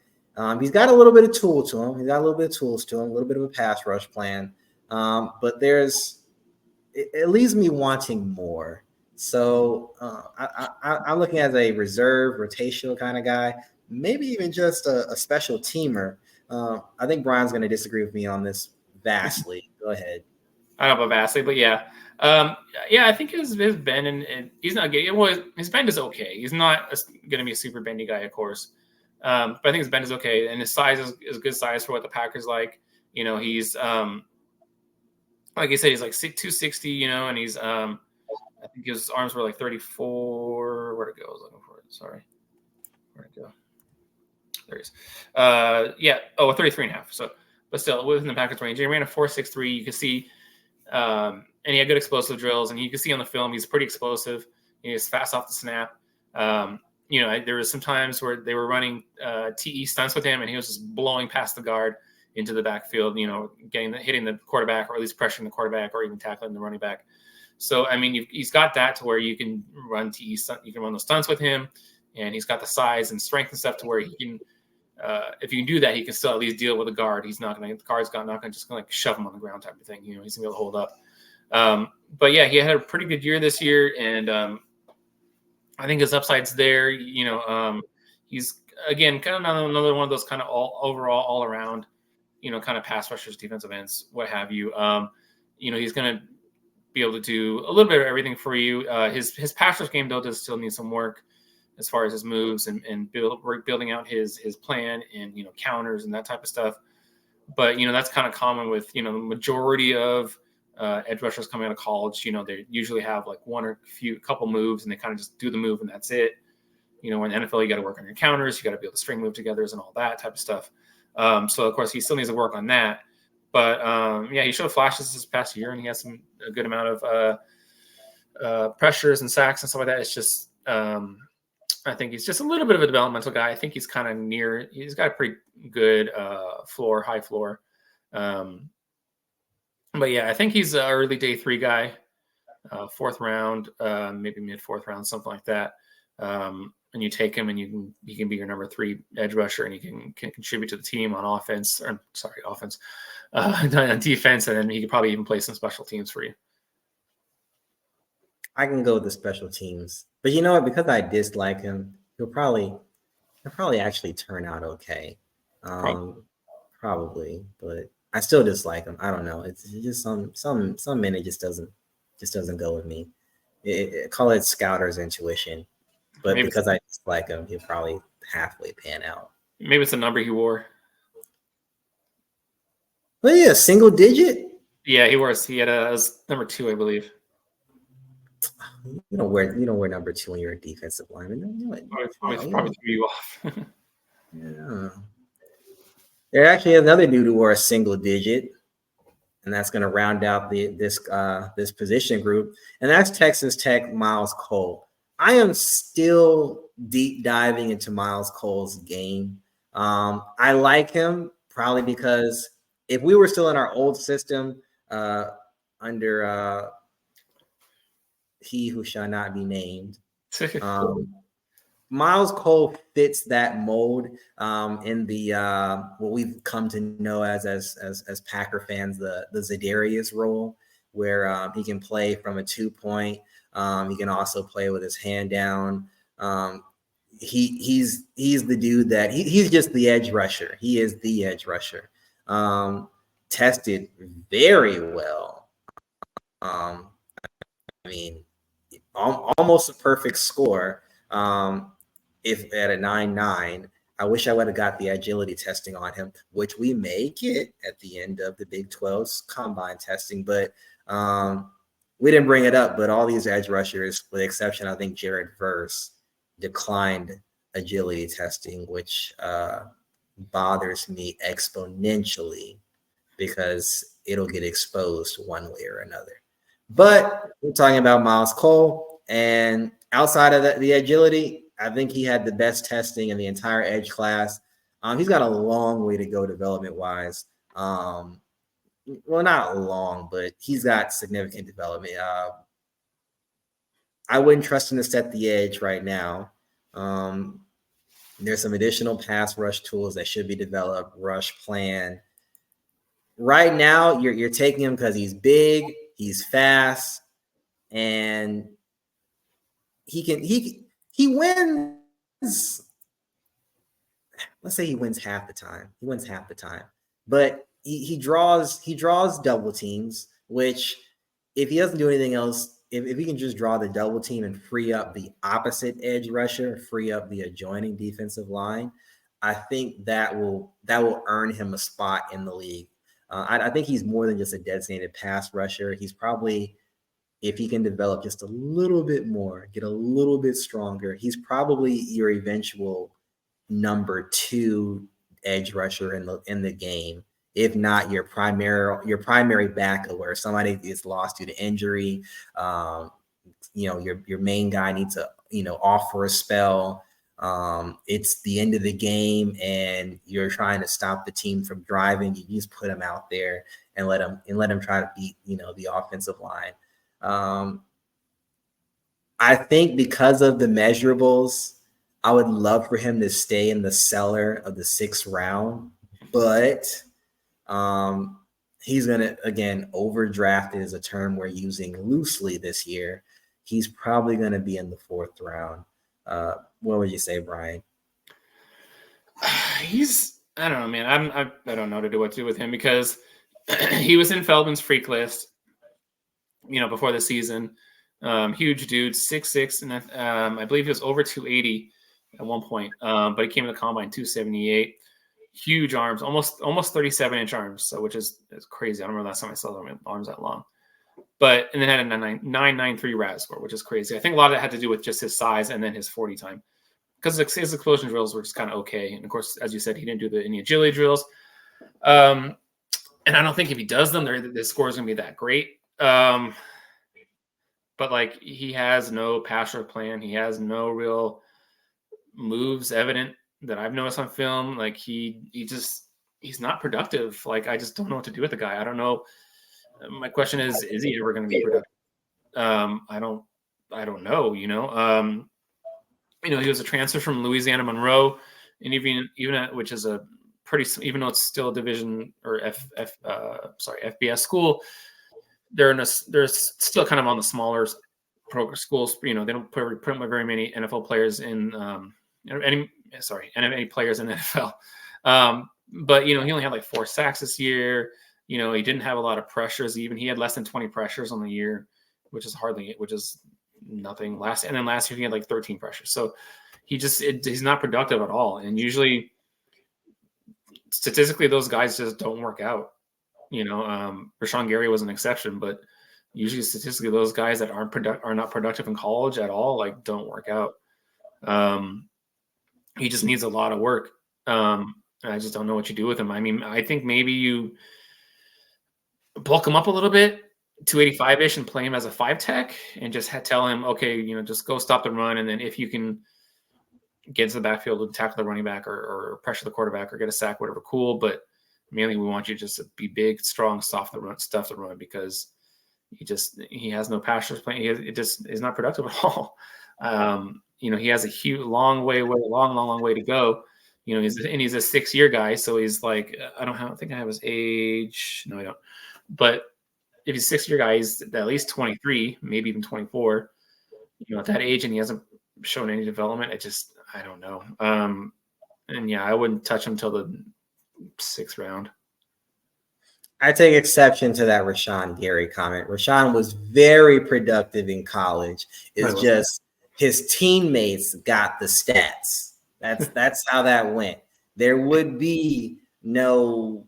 He's got a little bit of tool to him. He's got a little bit of tools to him, a little bit of a pass rush plan. But it leaves me wanting more. So I'm looking as a reserve, rotational kind of guy, maybe even just a special teamer. I think Brian's going to disagree with me on this vastly. Go ahead. I don't know about vastly, but yeah. I think his bend, and he's not good. His bend is okay. He's not going to be a super bendy guy, of course. But I think his bend is okay, and his size is good size for what the Packers like. He's like I said, he's like 260, and he's I think his arms were like 34. Where'd it go? I was looking for it. Sorry. Where'd it go? There he is. 33 and a half. So, but still within the Packers range. He ran a 4.63. You can see, and he had good explosive drills, and you can see on the film he's pretty explosive. He's fast off the snap. There was some times where they were running TE stunts with him, and he was just blowing past the guard into the backfield, hitting the quarterback, or at least pressuring the quarterback, or even tackling the running back. So, I mean, he's got that to where you can run TE stunt, you can run those stunts with him, and he's got the size and strength and stuff to where he can, if you can do that, he can still at least deal with the guard. The guard's not going to just like shove him on the ground type of thing. He's going to be able to hold up. But yeah, he had a pretty good year this year, and I think his upside's there. He's again kind of another one of those kind of all around, kind of pass rushers, defensive ends, what have you. He's going to be able to do a little bit of everything for you. His pass rush game though does still need some work as far as his moves and building out his plan and counters and that type of stuff. But that's kind of common with the majority of edge rushers coming out of college. They usually have like one or couple moves, and they kind of just do the move and that's it. In the NFL, you got to work on your counters, you got to be able to string move togethers and all that type of stuff. So of course he still needs to work on that. But he showed flashes this past year, and he has a good amount of pressures and sacks and stuff like that. It's just I think he's just a little bit of a developmental guy. I think he's kind of he's got a pretty good high floor. But yeah, I think he's an early day 3 guy, 4th round, maybe mid 4th round, something like that. And you take him, and he can be your number 3 edge rusher, and he can contribute to the team on offense, on defense, and then he could probably even play some special teams for you. I can go with the special teams, but you know what? Because I dislike him, he'll probably actually turn out okay. Probably, but I still dislike him. I don't know. It's just some minute just doesn't go with me. Call it scouter's intuition, but maybe because I dislike him, he'll probably halfway pan out. Maybe it's the number he wore. Well, yeah, single digit. Yeah, he had a number 2, I believe. You don't wear number 2 when you're a defensive lineman. Probably threw you off. Yeah. There actually is another dude who wore a single digit, and that's going to round out this position group, and that's Texas Tech Myles Cole. I am still deep diving into Myles Cole's game. I like him probably because if we were still in our old system under he who shall not be named, Myles Cole fits that mold in the what we've come to know as Packer fans, the Za'Darius role, where he can play from a 2-point. He can also play with his hand down. He's the dude that he's just the edge rusher. He is the edge rusher. Tested very well. I mean, almost a perfect score. If at a 9.9, I wish I would have got the agility testing on him, which we may get at the end of the Big 12's combine testing, but we didn't bring it up. But all these edge rushers, with the exception, I think Jared Verse, declined agility testing, which bothers me exponentially because it'll get exposed one way or another. But we're talking about Myles Cole, and outside of the agility, I think he had the best testing in the entire edge class. He's got a long way to go development-wise. Well, not long, but he's got significant development. I wouldn't trust him to set the edge right now. There's some additional pass rush tools that should be developed, rush plan. Right now, you're taking him because he's big, he's fast, and he wins. Let's say he wins half the time. He wins half the time, but he draws double teams. Which, if he doesn't do anything else, if he can just draw the double team and free up the opposite edge rusher, free up the adjoining defensive line, I think that will earn him a spot in the league. I think he's more than just a designated pass rusher. He's probably, if he can develop just a little bit more, get a little bit stronger, he's probably your eventual number 2 edge rusher in the game, if not your primary backup, where somebody gets lost due to injury. Your main guy needs to off for a spell. It's the end of the game, and you're trying to stop the team from driving. You just put him out there and let him try to beat the offensive line. I think because of the measurables, I would love for him to stay in the cellar of the 6th round, but he's going to, again, overdrafted is a term we're using loosely this year. He's probably going to be in the 4th round. What would you say, Brian? I don't know, man. I don't know what to do with him because he was in Feldman's freak list, before the season. Huge dude, 6'6", and I believe he was over 280 at one point. But he came to the combine 278. Huge arms, almost 37-inch arms, so which is crazy. I don't remember last time I saw arms that long. But and then had a 993 RAS score, which is crazy. I think a lot of that had to do with just his size and then his 40 time, because his explosion drills were just kind of okay. And of course, as you said, he didn't do any agility drills. And I don't think if he does them, the score is going to be that great. But like, he has no pass rush plan. He has no real moves evident that I've noticed on film. Like he's not productive. Like, I just don't know what to do with the guy. I don't know. My question is he ever going to be productive? I don't know, he was a transfer from Louisiana Monroe, and even which is a pretty, even though it's still a division or FBS school, they're still kind of on the smaller schools. They don't put very many NFL players in any players in the NFL. But he only had like 4 sacks this year. He didn't have a lot of pressures. He had less than 20 pressures on the year, which is nothing. Last year he had like 13 pressures. So he's not productive at all. And usually, statistically, those guys just don't work out. Rashawn Gary was an exception, but usually statistically, those guys that are not productive in college at all, like, don't work out. He just needs a lot of work. I just don't know what you do with him. I mean, I think maybe you bulk him up a little bit, 285-ish, and play him as a 5 tech, and just tell him, okay, just go stop the run, and then if you can get into the backfield and tackle the running back or pressure the quarterback or get a sack, whatever, cool. But mainly, we want you just to be big, strong, stuff the run, because he has no pass rush plan. It just is not productive at all. He has a huge, long way to go. He's a 6-year guy, so he's like, I don't think I have his age. No, I don't. But if he's a 6-year guy, he's at least 23, maybe even 24. At that age, and he hasn't shown any development. I don't know. And yeah, I wouldn't touch him till the 6th round. I take exception to that Rashawn Gary comment. Rashawn was very productive in college. It's just his teammates got the stats. That's how that went. There would be no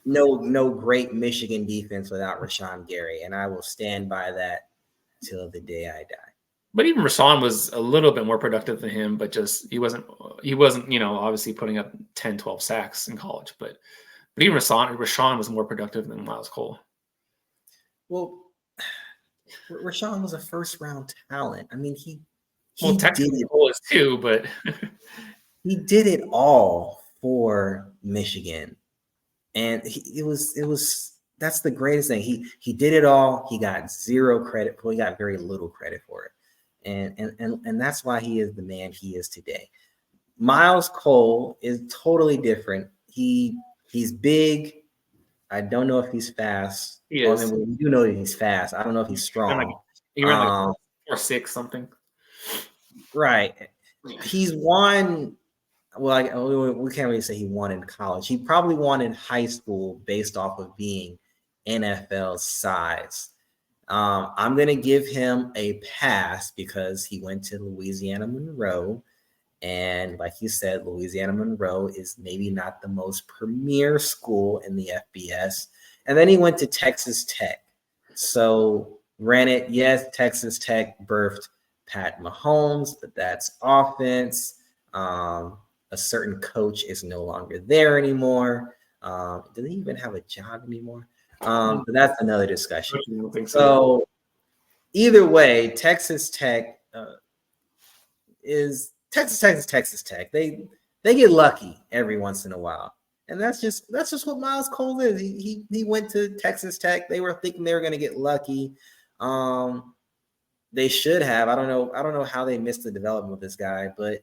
great Michigan defense without Rashawn Gary, and I will stand by that till the day I die. But even Rashawn was a little bit more productive than him, but just he wasn't obviously putting up 10, 12 sacks in college. But even Rashawn was more productive than Miles Cole. Well, Rashawn was a 1st-round talent. I mean, he technically Cole is too, but he did it all for Michigan, and that's the greatest thing. He did it all. He got zero credit. Well, he got very little credit for it, and that's why he is the man he is today. Miles Cole is totally different. He's big. I don't know if he's fast. He is. I mean, we do know that he's fast. I don't know if he's strong. He ran like 4.6 something. Right. He's won. Well, we can't really say he won in college. He probably won in high school based off of being NFL size. I'm going to give him a pass because he went to Louisiana Monroe. And like you said, Louisiana Monroe is maybe not the most premier school in the FBS. And then he went to Texas Tech. So granted, yes, Texas Tech birthed Pat Mahomes, but that's offense. A certain coach is no longer there anymore. Do they even have a job anymore? But that's another discussion. I don't think so either way, Texas Tech is Texas Tech. They get lucky every once in a while. And that's just what Miles Cole is. He went to Texas Tech. They were thinking they were going to get lucky. They should have. I don't know how they missed the development of this guy, but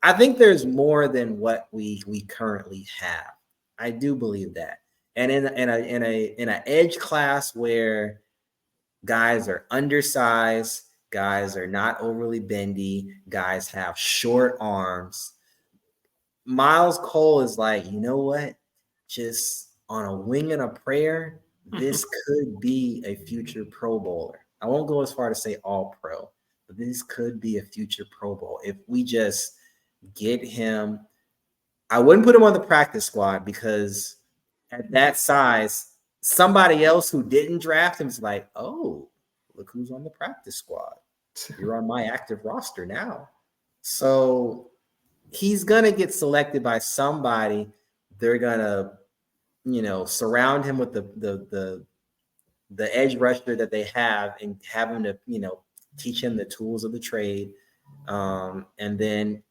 I think there's more than what we currently have. I do believe that. And in a edge class where guys are undersized, guys are not overly bendy, guys have short arms. Miles Cole is like, you know what? Just on a wing and a prayer, this could be a future Pro Bowler. I won't go as far to say all pro, but this could be a future Pro Bowl if we just get him. I wouldn't put him on the practice squad because at that size, somebody else who didn't draft him is like, oh, look who's on the practice squad. You're on my active roster now. So he's going to get selected by somebody. They're going to, surround him with the edge rusher that they have and have him to, teach him the tools of the trade. And then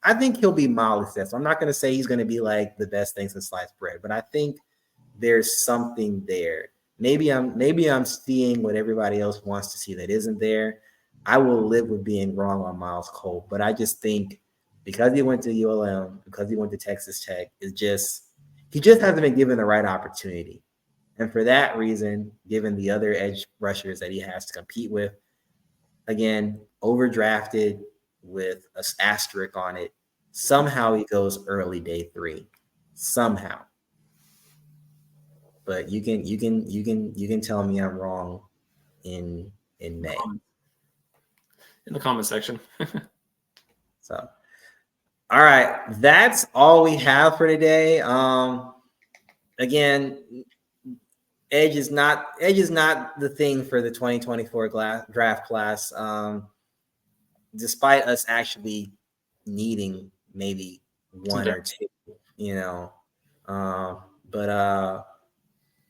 I think he'll be mildly successful. I'm not going to say he's going to be like the best thing since sliced bread, but I think there's something there. Maybe I'm seeing what everybody else wants to see that isn't there. I will live with being wrong on Miles Cole, but I just think because he went to ULM, because he went to Texas Tech, he just hasn't been given the right opportunity. And for that reason, given the other edge rushers that he has to compete with, again, overdrafted with an asterisk on it. Somehow he goes early day 3. Somehow. But you can tell me I'm wrong in May. In the comment section. So, all right, that's all we have for today. Again, edge is not the thing for the 2024 draft class. Despite us actually needing maybe one or two, but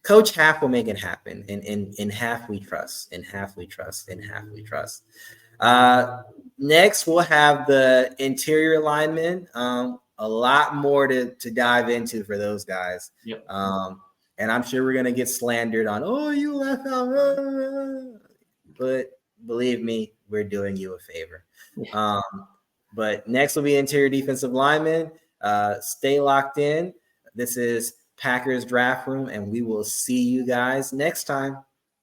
Coach Half will make it happen. In Half we trust. In Half we trust. In Half we trust. Next, we'll have the interior linemen. A lot more to dive into for those guys. Yep. And I'm sure we're going to get slandered on, oh, you left out. But believe me, we're doing you a favor. But next will be interior defensive linemen. Stay locked in. This is Packers Draft Room, and we will see you guys next time.